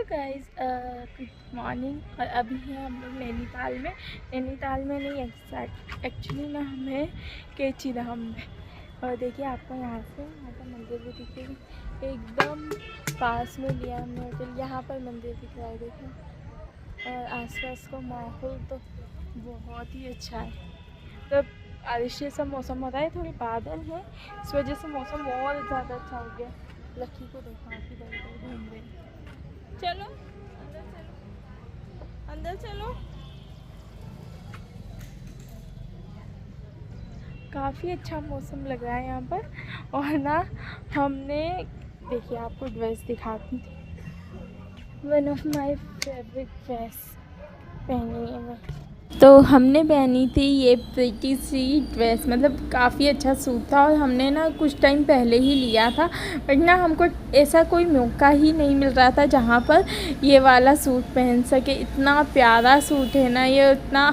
Guys, good morning. और अभी हैं हम लोग नैनीताल में नहीं, एक्चुअली ना हमें कैची धाम में। और देखिए आपको यहाँ का मंदिर भी दिखेगा, एकदम पास में लिया हमने होटल। यहाँ पर मंदिर दिख रहा है देखो, और आसपास का माहौल तो बहुत ही अच्छा है। तो बारिश जैसा मौसम हो रहा है, थोड़ी बादल है, इस वजह से मौसम और ज़्यादा अच्छा हो गया। लकी को देखो आप इधर उधर घूम रहे हैं। चलो अंदर चलो। काफ़ी अच्छा मौसम लग रहा है यहाँ पर। और ना हमने देखिए आपको ड्रेस दिखाती थी, one of my favourite dress पहनी है मैं। तो हमने पहनी थी ये प्रीटी सी ड्रेस, मतलब काफ़ी अच्छा सूट था। और हमने ना कुछ टाइम पहले ही लिया था, बट ना हमको ऐसा कोई मौका ही नहीं मिल रहा था जहाँ पर ये वाला सूट पहन सके। इतना प्यारा सूट है ना ये, इतना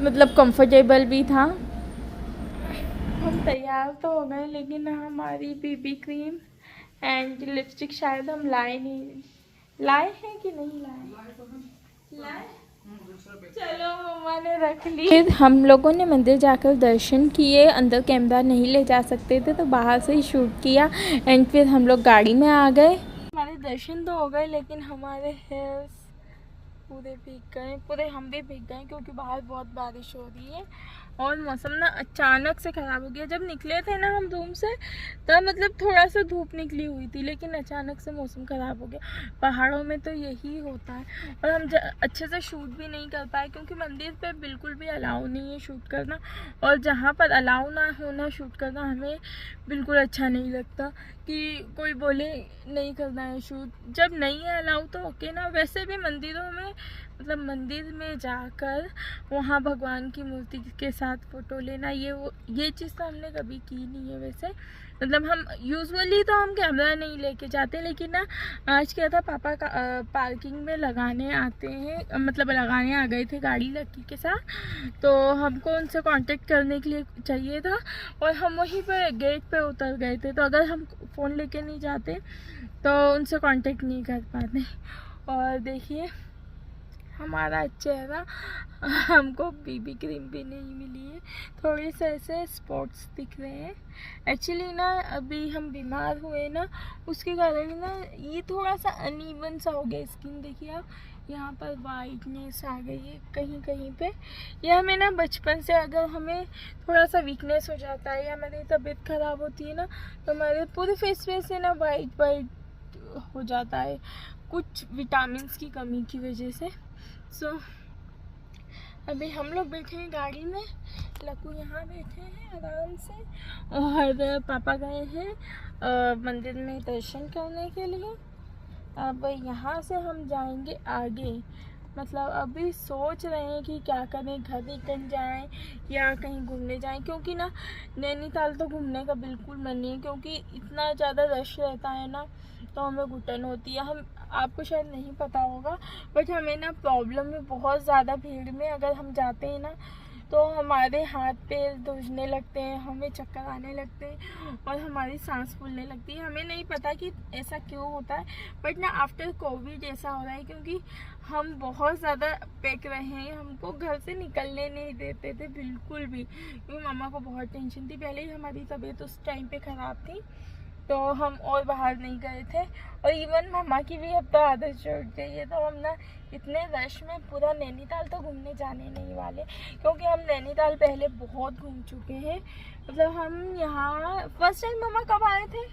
मतलब कंफर्टेबल भी था। हम तैयार तो हो गए, लेकिन हमारी बीबी क्रीम एंड लिपस्टिक शायद हम लाए हैं कि नहीं लाए। चलो मम्मा ने रख ली। फिर हम लोगों ने मंदिर जाकर दर्शन किए, अंदर कैमरा नहीं ले जा सकते थे तो बाहर से ही शूट किया। एंड फिर हम लोग गाड़ी में आ गए। हमारे दर्शन तो हो गए, लेकिन हमारे हेयर्स पूरे भीग गए, पूरे हम भी भीग गए, क्योंकि बाहर बहुत बारिश हो रही है। और मौसम ना अचानक से ख़राब हो गया। जब निकले थे ना हम रूम से, तब मतलब थोड़ा सा धूप निकली हुई थी, लेकिन अचानक से मौसम ख़राब हो गया। पहाड़ों में तो यही होता है। और हम अच्छे से शूट भी नहीं कर पाए, क्योंकि मंदिर पे बिल्कुल भी अलाउ नहीं है शूट करना। और जहाँ पर अलाउ ना होना शूट करना हमें बिल्कुल अच्छा नहीं लगता, कि कोई बोले नहीं करना है शूट। जब नहीं है अलाउ तो ओके ना। वैसे भी मंदिरों में, मतलब मंदिर में जाकर वहाँ भगवान की मूर्ति के साथ फ़ोटो लेना, ये चीज़ तो हमने कभी की नहीं है। वैसे मतलब हम यूजुअली तो हम कैमरा नहीं लेके जाते, लेकिन ना आज क्या था, पापा का पार्किंग में लगाने आते हैं, मतलब लगाने आ गए थे गाड़ी लकी के साथ। तो हमको उनसे कांटेक्ट करने के लिए चाहिए था, और हम वहीं पर गेट पे उतर गए थे। तो अगर हम फ़ोन लेके नहीं जाते तो उनसे कांटेक्ट नहीं कर पाते। और देखिए हमारा चेहरा, हमको बीबी क्रीम भी नहीं मिली है, थोड़े से ऐसे स्पॉट्स दिख रहे हैं। एक्चुअली ना अभी हम बीमार हुए ना, उसके कारण ना ये थोड़ा सा अनइवन सा हो गया स्किन। देखिए आप, यहाँ पर वाइटनेस आ गई है कहीं कहीं पे। ये हमें ना बचपन से, अगर हमें थोड़ा सा वीकनेस हो जाता है या हमारी तबीयत ख़राब होती है ना, तो हमारे पूरे फेस पे से ना वाइट हो जाता है, कुछ विटामिन्स की कमी की वजह से। सो अभी हम लोग बैठे हैं गाड़ी में, लक्कू यहाँ बैठे हैं आराम से, और पापा गए हैं मंदिर में दर्शन करने के लिए। अब यहाँ से हम जाएंगे आगे। मतलब अभी सोच रहे हैं कि क्या करें, घर रिटर्न जाएं या कहीं घूमने जाएं, क्योंकि ना नैनीताल तो घूमने का बिल्कुल मन नहीं है, क्योंकि इतना ज़्यादा रश रहता है ना, तो हमें घुटन होती है। हम आपको शायद नहीं पता होगा, बट हमें ना प्रॉब्लम है बहुत ज़्यादा भीड़ में। अगर हम जाते हैं ना तो हमारे हाथ पैर धुजने लगते हैं, हमें चक्कर आने लगते हैं, और हमारी सांस फूलने लगती है। हमें नहीं पता कि ऐसा क्यों होता है, बट ना आफ्टर कोविड ऐसा हो रहा है, क्योंकि हम बहुत ज़्यादा पैक रहे हैं। हमको घर से निकलने नहीं देते थे बिल्कुल भी, क्योंकि मम्मा को बहुत टेंशन थी। पहले ही हमारी तबीयत उस टाइम पे ख़राब थी, तो हम और बाहर नहीं गए थे। और इवन मम्मा की भी अब तो आदत छूट गई है। तो हम ना इतने रश में पूरा नैनीताल तो घूमने जाने नहीं वाले, क्योंकि हम नैनीताल पहले बहुत घूम चुके हैं। मतलब हम यहाँ फर्स्ट टाइम मम्मा कब आए थे,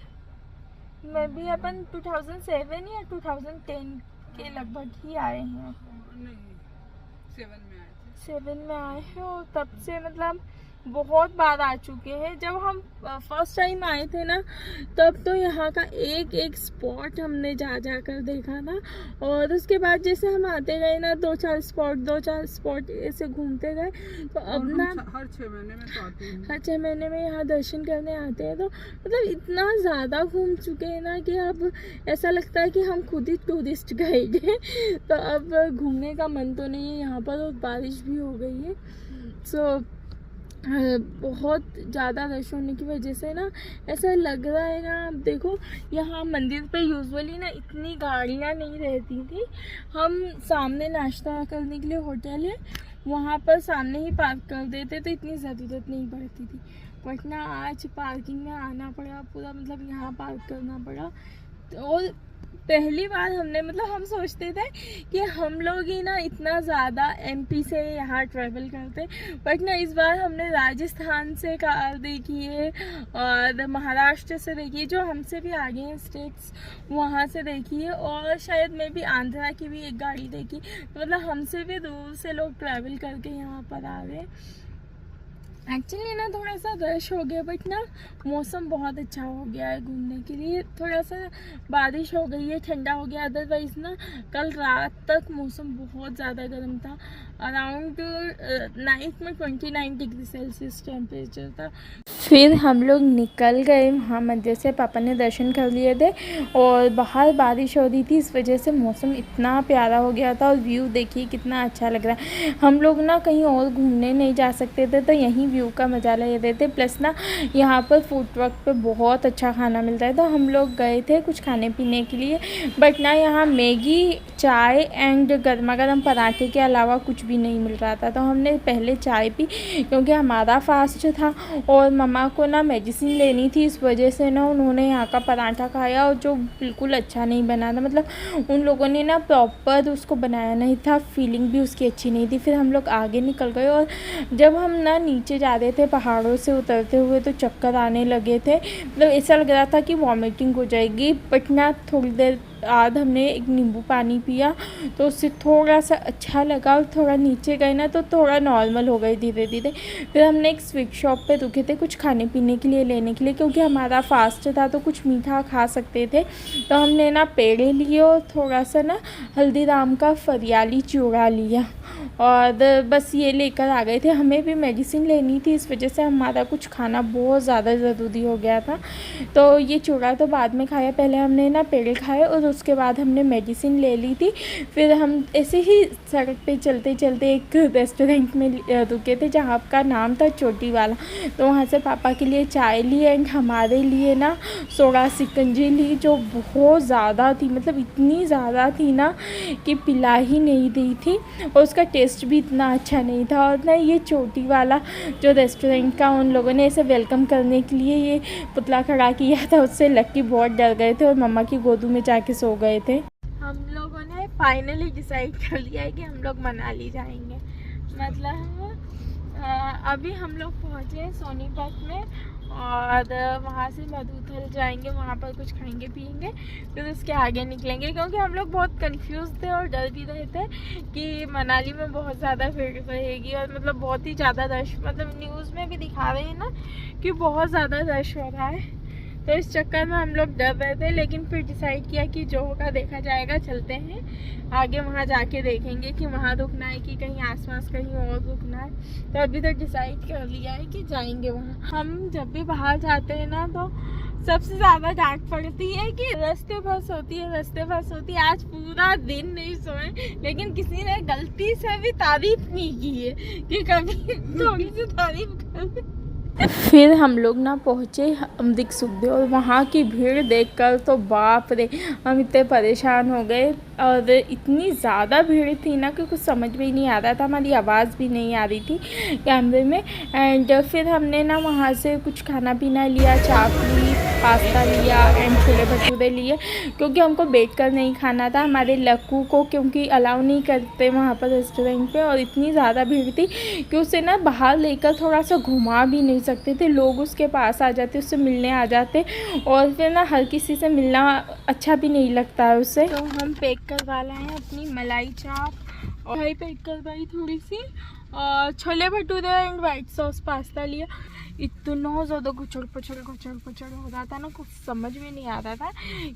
मैं भी अपन 2007 या 2010 के लगभग ही आए हैं। नहीं, 7 में आए हैं, और तब से मतलब बहुत बार आ चुके हैं। जब हम फर्स्ट टाइम आए थे ना, तब तो यहाँ का एक एक स्पॉट हमने जा कर देखा था। और उसके बाद जैसे हम आते गए ना, 2-4 स्पॉट ऐसे घूमते गए। तो अब ना हर 6 महीने में तो आते हैं। हर 6 महीने में यहाँ दर्शन करने आते हैं। तो मतलब इतना ज़्यादा घूम चुके हैं ना, कि अब ऐसा लगता है कि हम खुद ही टूरिस्ट गाइड हैं। तो अब घूमने का मन तो नहीं है यहाँ पर, और बारिश भी हो गई है। सो बहुत ज़्यादा रश होने की वजह से ना ऐसा लग रहा है ना। आप देखो यहाँ मंदिर पे यूजुअली ना इतनी गाड़ियाँ नहीं रहती थी। हम सामने नाश्ता करने के लिए होटल है वहाँ पर सामने ही पार्क कर देते तो इतनी ज़रूरत नहीं पड़ती थी। बट ना आज पार्किंग में आना पड़ा पूरा, मतलब यहाँ पार्क करना पड़ा। और पहली बार हमने, मतलब हम सोचते थे कि हम लोग ही ना इतना ज़्यादा एमपी से यहाँ ट्रैवल करते, बट ना इस बार हमने राजस्थान से कार देखी है और महाराष्ट्र से देखी है, जो हमसे भी आगे हैं स्टेट्स, वहाँ से देखी है, और शायद मैं भी आंध्रा की भी एक गाड़ी देखी। मतलब हमसे भी दूर से लोग ट्रैवल करके यहाँ पर आ रहे हैं। एक्चुअली ना थोड़ा सा रश हो गया, बट ना मौसम बहुत अच्छा हो गया है घूमने के लिए। थोड़ा सा बारिश हो गई है, ठंडा हो गया। अदरवाइज़ ना कल रात तक मौसम बहुत ज़्यादा गर्म था। अराउंड नाइट में 29 डिग्री सेल्सियस टेम्परेचर था। फिर हम लोग निकल गए वहाँ मंदिर से, पापा ने दर्शन कर लिए थे और बाहर बारिश हो रही थी, इस वजह से मौसम इतना प्यारा हो गया था। और व्यू देखिए कितना अच्छा लग रहा है। हम लोग ना कहीं और घूमने नहीं जा सकते थे तो यहीं व्यू का मज़ा ले रहे थे। प्लस ना यहाँ पर फूड ट्रक पे बहुत अच्छा खाना मिलता है, तो हम लोग गए थे कुछ खाने पीने के लिए। बट ना यहाँ मैगी, चाय एंड गर्मा गर्म पराठे के अलावा कुछ भी नहीं मिल रहा था। तो हमने पहले चाय पी क्योंकि हमारा फास्ट था और मम्मा को ना मेडिसिन लेनी थी, इस वजह से ना उन्होंने यहाँ का पराठा खाया और जो बिल्कुल अच्छा नहीं बना था। मतलब उन लोगों ने ना प्रॉपर उसको बनाया नहीं था, फीलिंग भी उसकी अच्छी नहीं थी। फिर हम लोग आगे निकल गए और जब हम ना नीचे जा रहे थे पहाड़ों से उतरते हुए तो चक्कर आने लगे थे। मतलब ऐसा लग रहा था कि वॉमिटिंग हो जाएगी। बट ना थोड़ी देर बाद हमने एक नींबू पानी पिया तो उससे थोड़ा सा अच्छा लगा और थोड़ा नीचे गए ना तो थोड़ा नॉर्मल हो गई धीरे धीरे। फिर हमने एक स्वीट शॉप पे रुके थे कुछ खाने पीने के लिए लेने के लिए, क्योंकि हमारा फास्ट था तो कुछ मीठा खा सकते थे। तो हमने ना पेड़े लिए और थोड़ा सा ना हल्दीराम का फरियाली चूड़ा लिया और बस ये लेकर आ गए थे। हमें भी मेडिसिन लेनी थी, इस वजह से हमारा कुछ खाना बहुत ज़्यादा ज़रूरी हो गया था। तो ये चूड़ा तो बाद में खाया, पहले हमने ना पेड़े खाए और उसके बाद हमने मेडिसिन ले ली थी। फिर हम ऐसे ही सड़क पे चलते चलते एक रेस्टोरेंट में रुके थे जहाँ का नाम था चोटी वाला। तो वहाँ से पापा के लिए चाय ली एंड हमारे लिए ना सोडा शिकंजी ली, जो बहुत ज़्यादा थी, मतलब इतनी ज़्यादा थी ना कि पिला ही नहीं दी थी और उसका टेस्ट भी इतना अच्छा नहीं था। और ना ये चोटी वाला जो रेस्टोरेंट का उन लोगों ने ऐसे वेलकम करने के लिए ये पुतला खड़ा किया था, उससे लक्की बहुत डर गए थे और मम्मा की गोदू में जाके सो गए थे। हम लोगों ने फाइनली डिसाइड कर लिया है कि हम लोग मनाली जाएंगे। मतलब अभी हम लोग पहुँचे सोनीपत में और वहाँ से मधुथल जाएंगे, वहाँ पर कुछ खाएंगे पिएंगे, फिर उसके आगे निकलेंगे। क्योंकि हम लोग बहुत कंफ्यूज थे और डर भी रहे थे कि मनाली में बहुत ज़्यादा भीड़ रहेगी और मतलब बहुत ही ज़्यादा रश, मतलब न्यूज़ में भी दिखा रहे हैं ना कि बहुत ज़्यादा रश हो रहा है। तो इस चक्कर में हम लोग डर रहे थे, लेकिन फिर डिसाइड किया कि जो होगा देखा जाएगा, चलते हैं आगे, वहाँ जाके देखेंगे कि वहाँ रुकना है कि कहीं आसपास कहीं और रुकना है। तो अभी तो डिसाइड कर लिया है कि जाएंगे वहाँ। हम जब भी बाहर जाते हैं ना तो सबसे ज़्यादा डांट पड़ती है कि रास्ते बस होती है, रास्ते बस होती है। आज पूरा दिन नहीं सोए, लेकिन किसी ने गलती से भी तारीफ नहीं की है कि कभी थोड़ी सी तारीफ कर। फिर हम लोग ना पहुँचे अमृत सुखदेव और वहाँ की भीड़ देखकर तो बाप रे, हम इतने परेशान हो गए। और इतनी ज़्यादा भीड़ थी ना कि कुछ समझ में ही नहीं आ रहा था, हमारी आवाज़ भी नहीं आ रही थी कैमरे में। एंड फिर हमने ना वहाँ से कुछ खाना पीना लिया, चाप ली, पास्ता लिया एंड छोले भटूरे लिए, क्योंकि हमको बैठ कर नहीं खाना था। हमारे लक्कू को क्योंकि अलाउ नहीं करते वहाँ पर रेस्टोरेंट पे, और इतनी ज़्यादा भीड़ थी कि उसे ना बाहर लेकर थोड़ा सा घुमा भी नहीं सकते थे। लोग उसके पास आ जाते, उससे मिलने आ जाते और फिर ना हर किसी से मिलना अच्छा भी नहीं लगता है उससे। तो हम पैक करवा लाए हैं अपनी मलाई चाप और पैक करवाई थोड़ी सी और chole bhature and white sauce pasta लिया। इतना ज़्यादा कुचड़ पचड़ हो रहा था ना, कुछ समझ में नहीं आ रहा था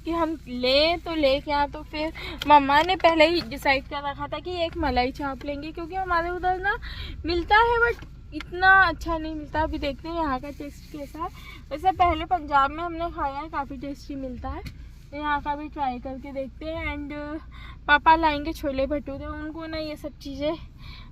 कि हम ले तो ले क्या। तो फिर मम्मा ने पहले ही डिसाइड कर रखा था कि एक मलाई चाप लेंगे, क्योंकि हमारे उधर ना मिलता है बट इतना अच्छा नहीं मिलता। अभी देखते हैं यहाँ का टेस्ट कैसा है। वैसे पहले पंजाब में हमने खाया है, काफ़ी टेस्टी मिलता है। यहाँ का भी ट्राई करके देखते हैं। एंड पापा लाएंगे छोले भटूरे, उनको ना ये सब चीज़ें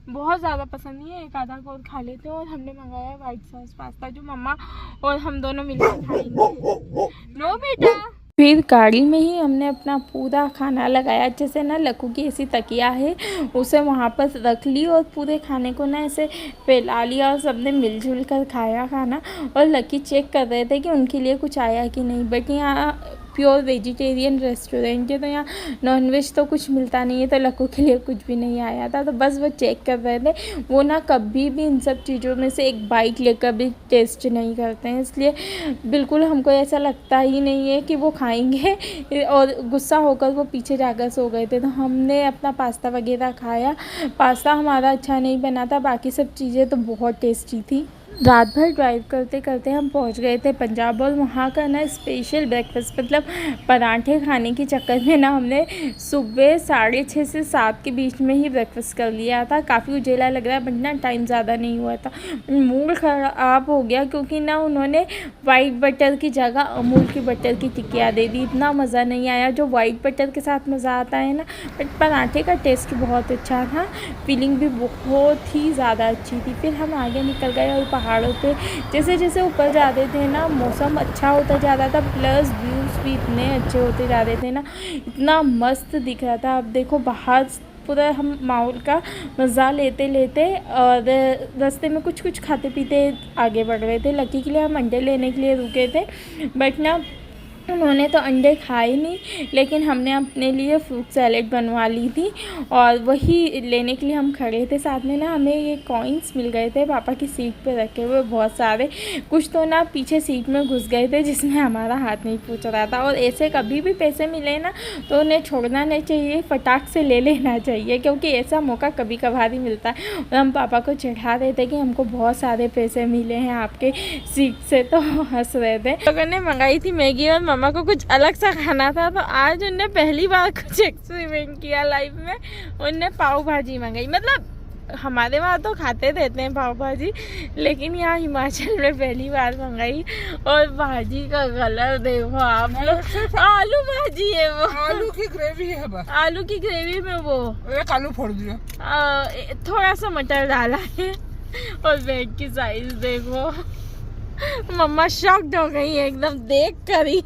बहुत ज़्यादा पसंद नहीं है, एक आधा को खा लेते हैं। और हमने मंगाया है वाइट सॉस पास्ता जो मम्मा और हम दोनों मिलकर खाएंगे। नो बेटा। फिर गाड़ी में ही हमने अपना पूरा खाना लगाया, जैसे ना लक्कू की ऐसी तकिया है उसे वहाँ पर रख ली और पूरे खाने को ना ऐसे फैला लिया और सबने मिलजुल कर खाया खाना। और लक्की चेक कर रहे थे कि उनके लिए कुछ आया कि नहीं, बट यहाँ प्योर वेजिटेरियन रेस्टोरेंट है तो यहाँ नॉनवेज तो कुछ मिलता नहीं है, तो लक्कू के लिए कुछ भी नहीं आया था। तो बस वो चेक कर रहे थे। वो ना कभी भी इन सब चीज़ों में से एक बाइट लेकर भी टेस्ट नहीं करते हैं, इसलिए बिल्कुल हमको ऐसा लगता ही नहीं है कि वो खाएंगे। और गुस्सा होकर वो पीछे जाकर सो गए थे। तो हमने अपना पास्ता वगैरह खाया। पास्ता हमारा अच्छा नहीं बना था, बाकी सब चीज़ें तो बहुत टेस्टी थी। रात भर ड्राइव करते करते हम पहुंच गए थे पंजाब, और वहाँ का ना स्पेशल ब्रेकफास्ट मतलब पराठे खाने के चक्कर में ना हमने सुबह 6:30 से 7 के बीच में ही ब्रेकफास्ट कर लिया था। काफ़ी उजेला लग रहा है, बट ना टाइम ज़्यादा नहीं हुआ था। मूड ख़राब हो गया क्योंकि ना उन्होंने वाइट बटर की जगह अमूल की बटर की टिक्कियाँ दे दी। इतना मज़ा नहीं आया जो वाइट बटर के साथ मज़ा आता है ना, बट पराठे का टेस्ट बहुत अच्छा था, फीलिंग भी बहुत ही ज़्यादा अच्छी थी। फिर हम आगे निकल गए और पहाड़ों पे जैसे जैसे ऊपर जाते थे ना मौसम अच्छा होता जा रहा था, प्लस व्यूज़ भी इतने अच्छे होते जा रहे थे ना, इतना मस्त दिख रहा था। अब देखो बाहर पूरा हम माहौल का मज़ा लेते लेते और रास्ते में कुछ कुछ खाते पीते आगे बढ़ रहे थे। लकी के लिए हम अंडे लेने के लिए रुके थे, बट ना उन्होंने तो अंडे खाए नहीं, लेकिन हमने अपने लिए फ्रूट सैलेड बनवा ली थी और वही लेने के लिए हम खड़े थे। साथ में ना हमें ये कॉइन्स मिल गए थे पापा की सीट पे रखे हुए बहुत सारे, कुछ तो ना पीछे सीट में घुस गए थे जिसमें हमारा हाथ नहीं पूछ रहा था। और ऐसे कभी भी पैसे मिले ना तो उन्हें छोड़ना नहीं चाहिए, फटाक से ले लेना चाहिए, क्योंकि ऐसा मौका कभी कभार ही मिलता है। और हम पापा को चिढ़ा रहे थे कि हमको बहुत सारे पैसे मिले हैं आपके सीट से, तो हंस रहे थे। लोगों ने मंगाई थी मैगी और मम्मा को कुछ अलग सा खाना था, तो आज उनने पहली बार कुछ एक्सपेरिमेंट किया लाइफ में। उनने पाव भाजी मंगाई, मतलब हमारे वहाँ तो खाते रहते हैं पाव भाजी, लेकिन यहाँ हिमाचल में पहली बार मंगाई। और भाजी का कलर देखो आप लोग, आलू भाजी है वो, आलू की ग्रेवी है बस। आलू की ग्रेवी में वो एक आलू फोड़ दिया, थोड़ा सा मटर डाला है। और बैग की साइज देखो, मम्मा शॉक्ड हो गई एकदम देख कर ही।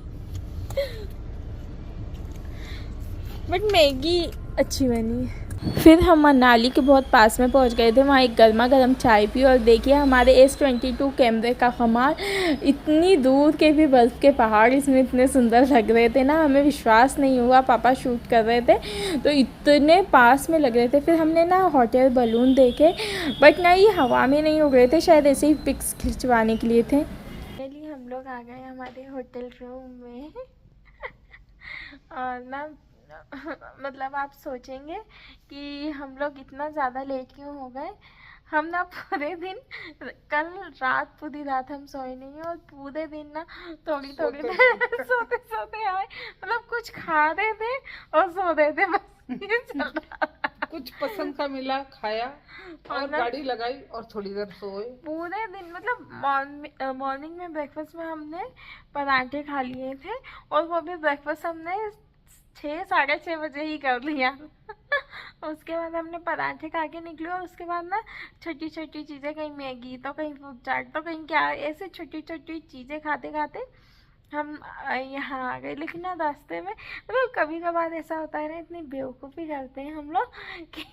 बट मैगी अच्छी बनी है। फिर हम मनाली के बहुत पास में पहुंच गए थे, वहाँ एक गर्मा गर्म चाय पी। और देखिए हमारे S22 कैमरे का कमाल, इतनी दूर के भी बर्फ़ के पहाड़ इसमें इतने सुंदर लग रहे थे ना, हमें विश्वास नहीं हुआ। पापा शूट कर रहे थे तो इतने पास में लग रहे थे। फिर हमने ना हॉटेल बलून देखे, बट ना ये हवा में नहीं उड़ रहे थे, शायद ऐसे ही पिक्स खिंचवाने के लिए थे। पहले हम लोग आ गए हमारे होटल रूम में और ना मतलब आप सोचेंगे कि हम लोग इतना ज़्यादा लेट क्यों हो गए। हम ना पूरे दिन, कल रात पूरी रात हम सोए नहीं और पूरे दिन ना थोड़ी थोड़ी देर सोते सोते आए, मतलब कुछ खा रहे थे और सो रहे थे, बस ये चल रहा था। कुछ पसंद का मिला खाया और गाड़ी लगाई और थोड़ी देर सोए। पूरे दिन मतलब मॉर्निंग में ब्रेकफास्ट में हमने पराठे खा लिए थे, और वो भी ब्रेकफास्ट हमने 6-6:30 बजे ही कर लिया। उसके बाद हमने पराठे खा के निकले, और उसके बाद ना छोटी छोटी चीज़ें, कहीं मैगी तो कहीं फ्रूट चाट तो कहीं क्या, ऐसे छोटी छोटी चीज़ें खाते खाते हम यहाँ आ गए। लेकिन ना रास्ते में मतलब कभी कभार ऐसा होता है ना, इतनी बेवकूफ़ी करते हैं हम लोग कि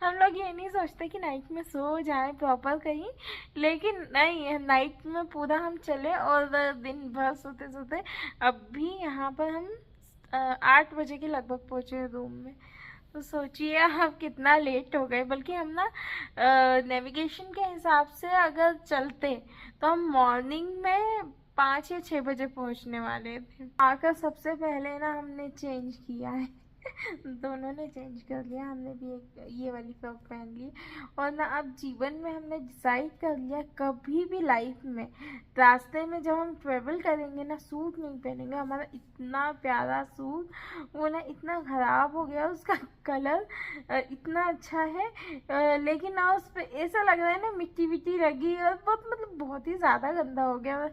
हम लोग ये नहीं सोचते कि नाइट में सो जाएं प्रॉपर कहीं, लेकिन नहीं, नाइट में पूरा हम चले और दिन भर सोते सोते अभी यहाँ पर हम 8 बजे के लगभग पहुँचे रूम में। तो सोचिए आप कितना लेट हो गए। बल्कि हम ना नेविगेशन के हिसाब से अगर चलते तो हम मॉर्निंग में 5 या 6 बजे पहुंचने वाले थे। आकर सबसे पहले ना हमने चेंज किया है दोनों ने चेंज कर लिया, हमने भी एक ये वाली फ्रॉक पहन ली। और ना अब जीवन में हमने डिसाइड कर लिया कभी भी लाइफ में रास्ते में जब हम ट्रेवल करेंगे ना सूट नहीं पहनेंगे। हमारा इतना प्यारा सूट वो ना इतना ख़राब हो गया, उसका कलर इतना अच्छा है लेकिन ना उस पर ऐसा लग रहा है ना मिट्टी विट्टी लगी और बहुत मतलब बहुत ही ज़्यादा गंदा हो गया।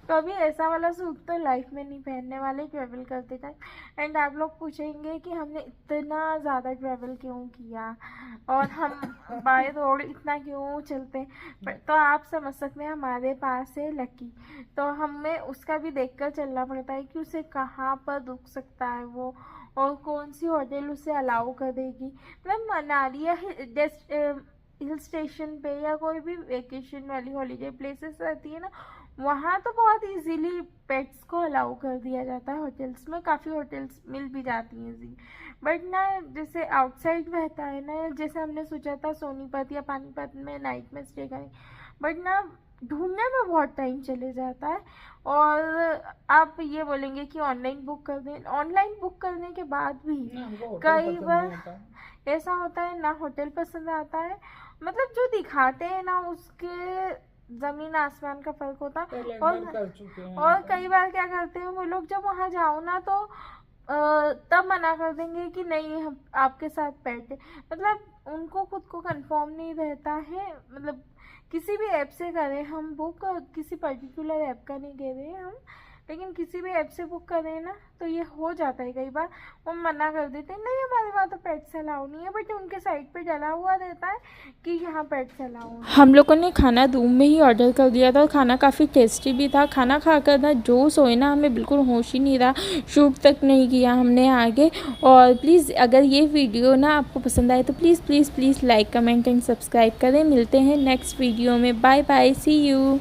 कभी ऐसा वाला सूट तो लाइफ में नहीं पहनने वाले ट्रेवल करते टाइम। एंड आप लोग पूछेंगे कि हमने इतना ज़्यादा ट्रैवल क्यों किया और हम बाय रोड इतना क्यों चलते हैं, तो आप समझ सकते हैं हमारे पास है लकी, तो हमें उसका भी देखकर चलना पड़ता है कि उसे कहाँ पर रुक सकता है वो और कौन सी होटल उसे अलाउ करेगी। मतलब मनाली या हिल स्टेशन पे या कोई भी वेकेशन वाली हॉलीडे प्लेसेस रहती है ना, वहाँ तो बहुत इजीली पेट्स को अलाउ कर दिया जाता है। होटल्स में काफ़ी होटल्स मिल भी जाती हैं इजी, बट ना जैसे आउटसाइड रहता है ना, जैसे हमने सोचा था सोनीपत या पानीपत में नाइट में स्टे करें, बट ना ढूंढने में बहुत टाइम चले जाता है। और आप ये बोलेंगे कि ऑनलाइन बुक कर दें, ऑनलाइन बुक करने के बाद भी कई बार ऐसा होता है ना होटल पसंद आता है, मतलब जो दिखाते हैं ना उसके ज़मीन आसमान का फ़र्क होता है। और कई बार क्या करते हैं वो लोग, जब वहाँ जाओ ना तो तब मना कर देंगे कि नहीं हम आपके साथ पेट है। मतलब उनको खुद को कंफर्म नहीं रहता है, मतलब किसी भी ऐप से करें हम बुक, किसी पर्टिकुलर ऐप का नहीं कह रहे हम, लेकिन किसी भी ऐप से बुक करें ना तो ये हो जाता है। कई बार वो मना कर देते हैं नहीं हमारे वहाँ तो पेट्स अलाउ नहीं है, बट उनके साइड पे डला हुआ रहता है कि यहाँ पेट्स अलाउ है। हम लोगों ने खाना रूम में ही ऑर्डर कर दिया था और खाना काफ़ी टेस्टी भी था। खाना खाकर ना जो सोए ना हमें बिल्कुल होश ही नहीं रहा, शूट तक नहीं किया हमने आगे। और प्लीज़ अगर ये वीडियो ना आपको पसंद आए तो please please please like comment and subscribe करें। मिलते हैं नेक्स्ट वीडियो में, बाय बाय, सी यू।